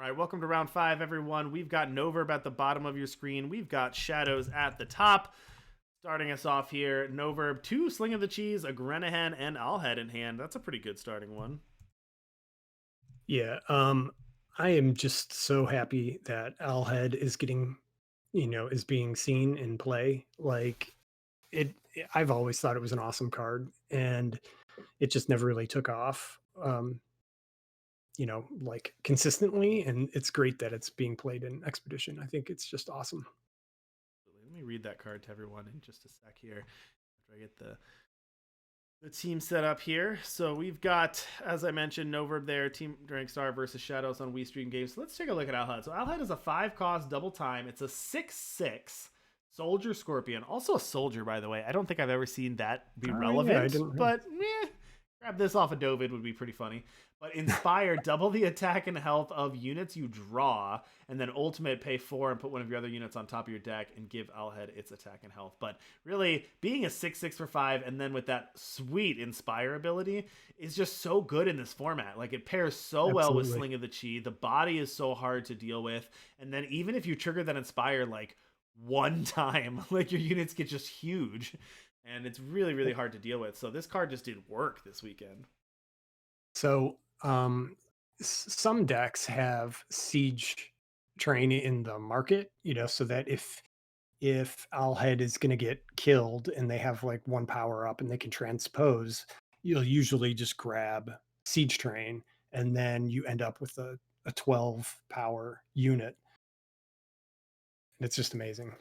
right, welcome to round five, everyone. We've got noverb at the bottom of your screen. We've got shad0ws at the top. Starting us off here, noverb, two Sling of the Cheese, a Grenahan, and Allhead in hand. That's a pretty good starting one. Yeah, I am just so happy that Alhead is getting, is being seen in play. Like it, I've always thought it was an awesome card, and it just never really took off, like consistently. And it's great that it's being played in Expedition. I think it's just awesome. Let me read that card to everyone in just a sec here after I get the team set up here. So we've got, as I mentioned, noverb there, Team Drink Star versus shad0ws on WeStream Games. So let's take a look at Allhead. So Allhead is a 5-cost double time. It's a 6/6 Soldier Scorpion. Also a soldier, by the way. I don't think I've ever seen that be Oh yeah, I relevant, didn't. but grab this off of Dovid would be pretty funny. But Inspire, double the attack and health of units you draw, and then Ultimate, pay 4 and put one of your other units on top of your deck and give Allhead its attack and health. But really, being a 6/6 for 5, and then with that sweet Inspire ability, is just so good in this format. Like, it pairs so well with Absolutely. Sling of the Chi. The body is so hard to deal with. And then even if you trigger that Inspire, like, one time, like, your units get just huge. And it's really, really hard to deal with. So this card just did work this weekend. So, some decks have siege train in the market, so that if Owlhead is going to get killed and they have like one power up and they can transpose, you'll usually just grab Siege Train and then you end up with a 12 power unit. And it's just amazing.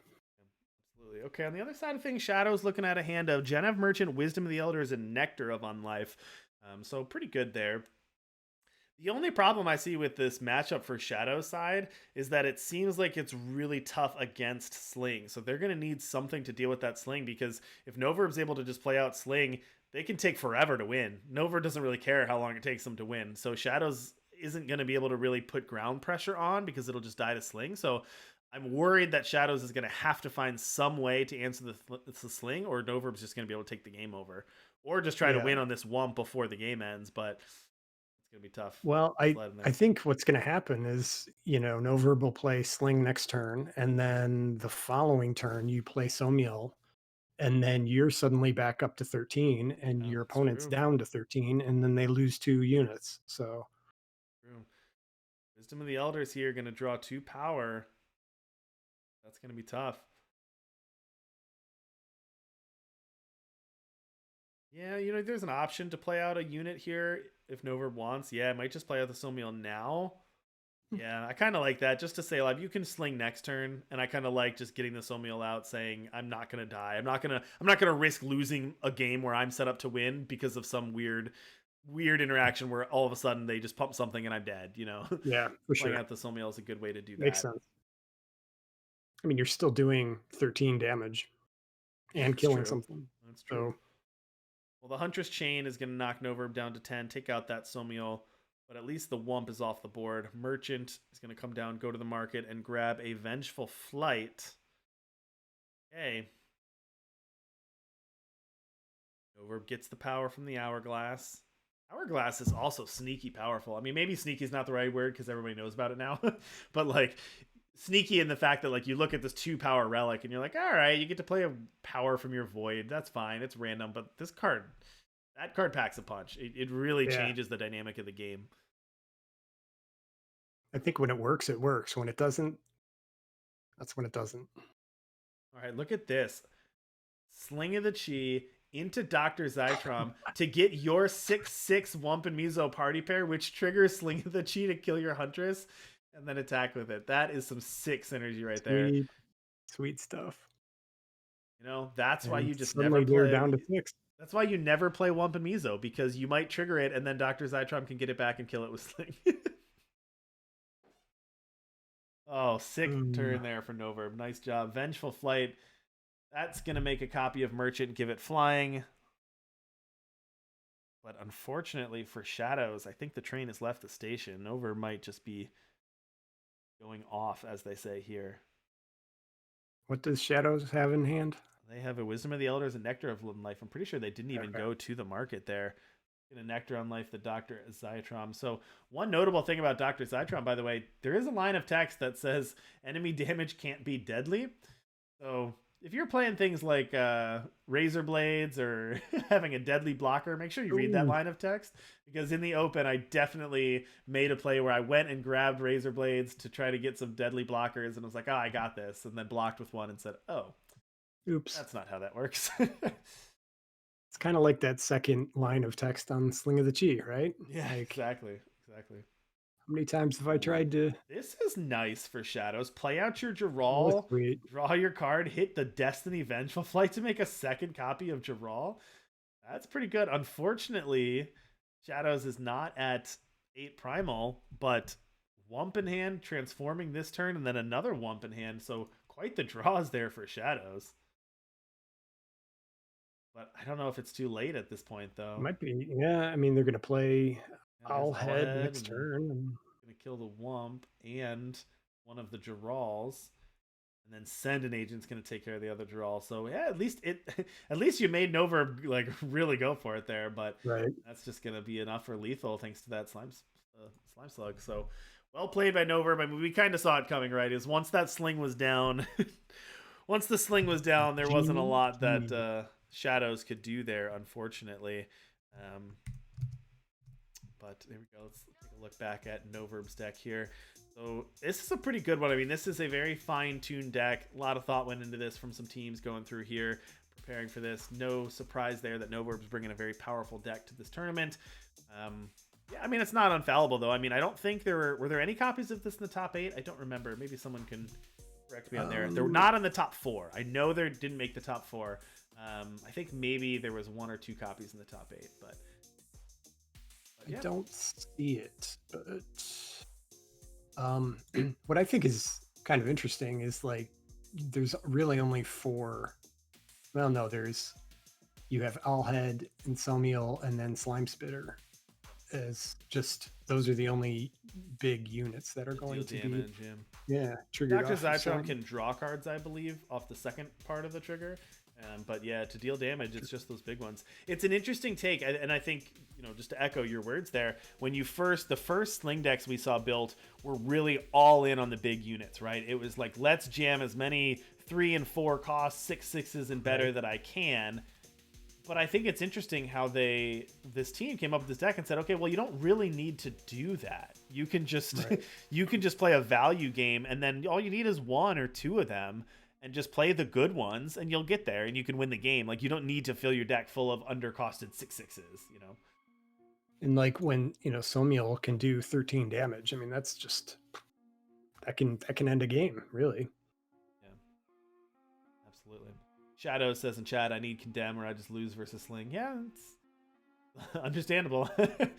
Absolutely. Okay, on the other side of things, shad0ws looking at a hand of Genev Merchant, Wisdom of the Elders, and Nectar of Unlife. So pretty good there. The only problem I see with this matchup for shad0w side is that it seems like it's really tough against Sling. So they're going to need something to deal with that Sling, because if noverb's able to just play out Sling, they can take forever to win. Noverb doesn't really care how long it takes them to win. So shad0ws isn't going to be able to really put ground pressure on because it'll just die to Sling. So I'm worried that shad0ws is going to have to find some way to answer the Sling, or noverb's just going to be able to take the game over, or just try to Yeah. win on this Wump before the game ends. But it's going to be tough. Well, Sled in I there. think what's going to happen is, no verb will play Sling next turn, and then the following turn you play Somiel, and then you're suddenly back up to 13 and Yeah, your that's opponent's true. down to 13, and then they lose 2 units. So True. Wisdom of the Elders here going to draw 2 power. That's going to be tough. Yeah, there's an option to play out a unit here if Noverb wants. Yeah, it might just play out the Somiel now. Yeah, I kind of like that, just to say, like, you can Sling next turn, and I kind of like just getting the Somiel out, saying I'm not gonna die. I'm not gonna risk losing a game where I'm set up to win because of some weird interaction where all of a sudden they just pump something and I'm dead. yeah, for Playing sure. out the Somiel is a good way to do Makes that. sense. I mean, you're still doing 13 damage and That's killing true. something. That's true. So Well, the Huntress Chain is going to knock Noverb down to 10, take out that Somiel, but at least the Wump is off the board. Merchant is going to come down, go to the market, and grab a Vengeful Flight. Okay. Noverb gets the power from the Hourglass. Hourglass is also sneaky powerful. I mean, maybe sneaky is not the right word because everybody knows about it now, but like sneaky in the fact that like you look at this 2-power relic and you're like, all right, you get to play a power from your void. That's fine. It's random, but that card packs a punch. It really yeah, changes the dynamic of the game. I think when it works, it works. When it doesn't, that's when it doesn't. All right, look at this. Sling of the Chi into Dr. Zytrom to get your 6/6 Wump and Mizo party pair, which triggers Sling of the Chi to kill your Huntress and then attack with it. That is some sick synergy right there. Sweet, sweet stuff. That's why And you just never suddenly they're down to play. 6. That's why you never play Wump and Mizo, because you might trigger it and then Dr. Zytrom can get it back and kill it with Sling. Oh, sick Mm. turn there for Noverb. Nice job. Vengeful Flight. That's going to make a copy of Merchant and give it flying. But unfortunately for shad0ws, I think the train has left the station. Noverb might just be going off, as they say here. What does shad0ws have in hand? They have a Wisdom of the Elders and Nectar of Life. I'm pretty sure they didn't even Okay. go to the market there. In a Nectar on Life, the Dr. Zytrom. So one notable thing about Dr. Zytrom, by the way, there is a line of text that says enemy damage can't be deadly. So if you're playing things like razor blades or having a deadly blocker, make sure you read that Ooh, line of text, because in the open, I definitely made a play where I went and grabbed razor blades to try to get some deadly blockers and was like, oh, I got this, and then blocked with one and said, oh, oops. that's not how that works. It's kind of like that second line of text on Sling of the Chi, right? Yeah, Like, exactly. Exactly. how many times have I Ooh, tried to? this is nice for Shadows. Play out your Oh, Jarrall, sweet. draw your card, hit the Destiny Vengeful Flight to make a second copy of Jarrall. That's pretty good. Unfortunately, Shadows is not at 8 Primal, but Wump in hand, transforming this turn, and then another Wump in hand. So quite the draws there for Shadows. But I don't know if it's too late at this point, though. Might be. Yeah, I mean, they're going to play Yeah, there's I'll All head Head, next and then turn. And gonna kill the Wump and one of the Jarralls. And then send an agent's going to take care of the other draw. So yeah, at least at least you made noverb like really go for it there. But right. that's just going to be enough for lethal thanks to that slime slug. So well played by noverb. I mean, we kind of saw it coming, right? Is once that sling was down, once the sling was down, there wasn't a lot that Shadows could do there, unfortunately. But there we go. Let's take a look back at noverb's deck here. So this is a pretty good one. I mean, this is a very fine-tuned deck. A lot of thought went into this from some teams going through here, preparing for this. No surprise there that noverb's bringing a very powerful deck to this tournament. Yeah, I mean, it's not infallible, though. I mean, I don't think were there any copies of this in the top 8? I don't remember. Maybe someone can correct me on there. They're not in the top 4. I know they didn't make the top 4. I think maybe there was 1 or 2 copies in the top 8, but I don't see it, but what I think is kind of interesting is like there's really only 4. Well, no, you have Owlhead, Insomnial, and then Slime Spitter. As just those are the only big units that are going to damage, be triggered. Dr. Zytrom can draw cards, I believe, off the second part of the trigger. But yeah, to deal damage, it's just those big ones. It's an interesting take, and I think, just to echo your words there, when the first Sling decks we saw built were really all in on the big units, right? It was like, let's jam as many 3 and 4 cost 6/6s and better that I can. But I think it's interesting how this team came up with this deck and said, okay, well, you don't really need to do that. You can just you can just play a value game, and then all you need is 1 or 2 of them. And just play the good ones, and you'll get there, and you can win the game. Like, you don't need to fill your deck full of undercosted 6/6s, And like when Somiel can do 13 damage. I mean, that's just that can end a game, really. Yeah, absolutely. Shadow says in chat, "I need condemn, or I just lose versus Sling." Yeah, it's understandable. I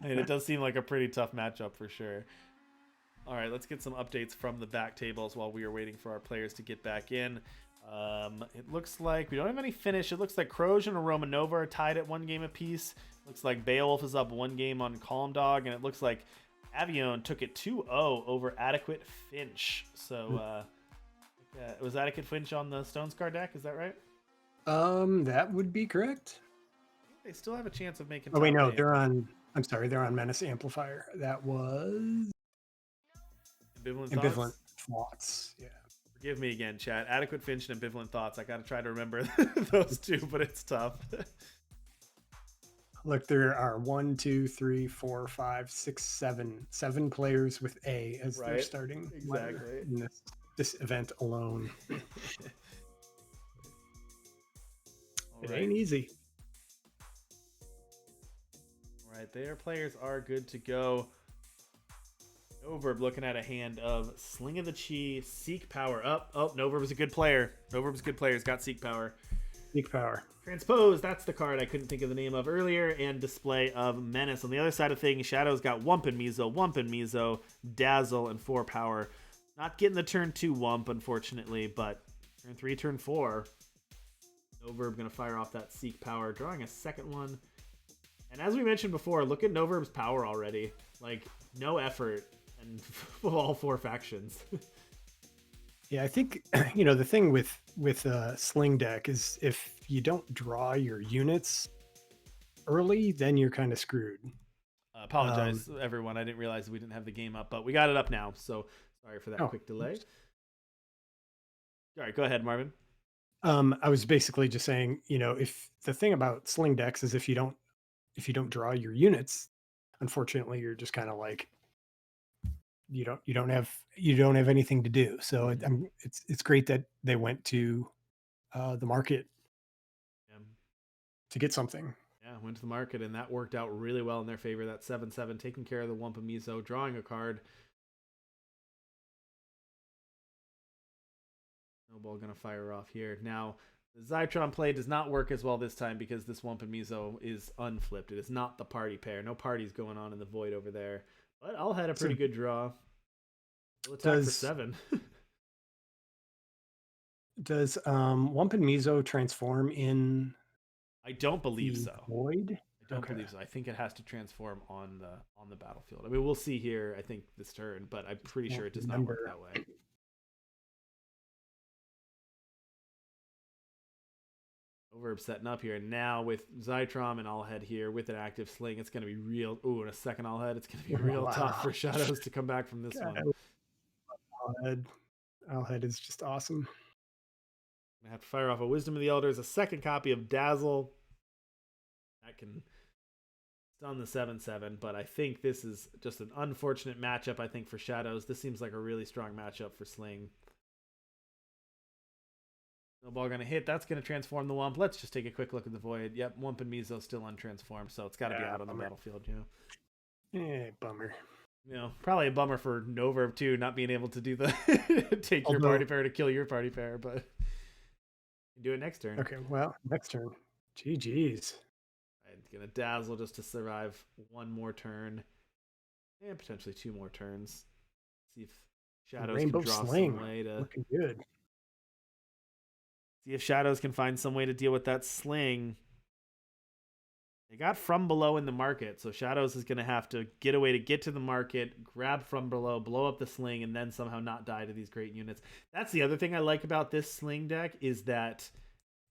mean, it does seem like a pretty tough matchup for sure. All right, let's get some updates from the back tables while we are waiting for our players to get back in. It looks like we don't have any finish. It looks like Croge and Romanova are tied at 1 game apiece. Looks like Beowulf is up 1 game on Calm Dog, and it looks like Avion took it 2-0 over Adequate Finch. So was Adequate Finch on the Stone Scar deck? Is that right? That would be correct. I think they still have a chance of making. Oh wait, no, they're on. I'm sorry, they're on Menace Amplifier. That was Ambivalent Thoughts. Yeah. Forgive me again, chat. Adequate Finch and Ambivalent Thoughts. I got to try to remember those 2, but it's tough. Look, there are 1, 2, 3, 4, 5, 6, 7 players with A as their starting letter in this event alone. It ain't easy. All right, their players are good to go. Noverb looking at a hand of Sling of the Chi, Seek Power. Noverb's a good player. Noverb's a good player. He's got Seek Power. Seek Power. Transpose, that's the card I couldn't think of the name of earlier, and Display of Menace. On the other side of things, Shadow's got Wump and Mizo, Dazzle, and 4 Power. Not getting the turn 2 Wump, unfortunately, but turn 3, turn 4. Noverb going to fire off that Seek Power, drawing a second one. And as we mentioned before, look at Noverb's power already. Like, no effort. And all 4 factions. Yeah, I think the thing with Sling deck is if you don't draw your units early, then you're kind of screwed. Apologize, everyone. I didn't realize we didn't have the game up, but we got it up now. So sorry for that quick delay. Oops. All right, go ahead, Marvin. I was basically just saying, if the thing about sling decks is if you don't draw your units, unfortunately, you're just kind of like you don't have anything to do. So it's great that they went to the market to get something. Yeah, went to the market, and that worked out really well in their favor. That 7/7, taking care of the Wampamizo, drawing a card. Snowball going to fire off here. Now, the Zytron play does not work as well this time because this Wampamizo is unflipped. It is not the party pair. No parties going on in the void over there. But I'll had a pretty good draw. We'll attack for 7. Does Wampamizo transform in? I don't believe so. Void? I don't believe so. I think it has to transform on the battlefield. I mean, we'll see here, I think, this turn, but I'm pretty sure it does not work that way. Noverb setting up here. Now with Zytron and I'll head here with an active Sling, it's going to be real. Ooh, and a second I'll head. It's going to be real tough for shad0ws to come back from this one. I'll head is just awesome. I have to fire off a Wisdom of the Elders, a second copy of Dazzle. That can stun the 7/7, but I think this is just an unfortunate matchup, I think, for shad0ws. This seems like a really strong matchup for Sling. Snowball going to hit. That's going to transform the Wump. Let's just take a quick look at the Void. Yep, Wampamizo still untransformed, so it's got to be out on the battlefield, Bummer. Probably a bummer for noverb, too, not being able to do the take your party pair to kill your party pair, but do it next turn. Okay, well, next turn. GG's. I'm going to Dazzle just to survive one more turn. And potentially 2 more turns. See if shad0ws Rainbow can draw Sling. some way to... Looking good. See if shad0ws can find some way to deal with that Sling. They got From Below in the market, so shad0ws is going to have to get a way to get to the market, grab From Below, blow up the Sling, and then somehow not die to these great units. That's the other thing I like about this Sling deck is that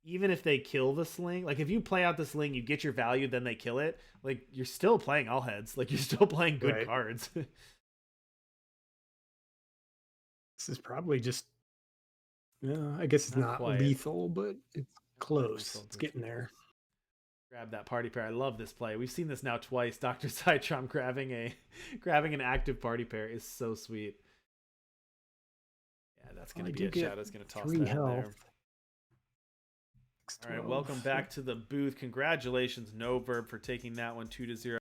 even if they kill the Sling, like if you play out the Sling, you get your value, then they kill it, like you're still playing all heads. Like you're still playing good cards. This is probably just... I guess it's not lethal, but it's close. It's getting there. Grab that party pair. I love this play. We've seen this now twice. Dr. Zytron grabbing an active party pair is so sweet. Yeah, that's going to be it. shad0ws going to toss that in there. All right, welcome back to the booth. Congratulations, noverb, for taking that one 2-0.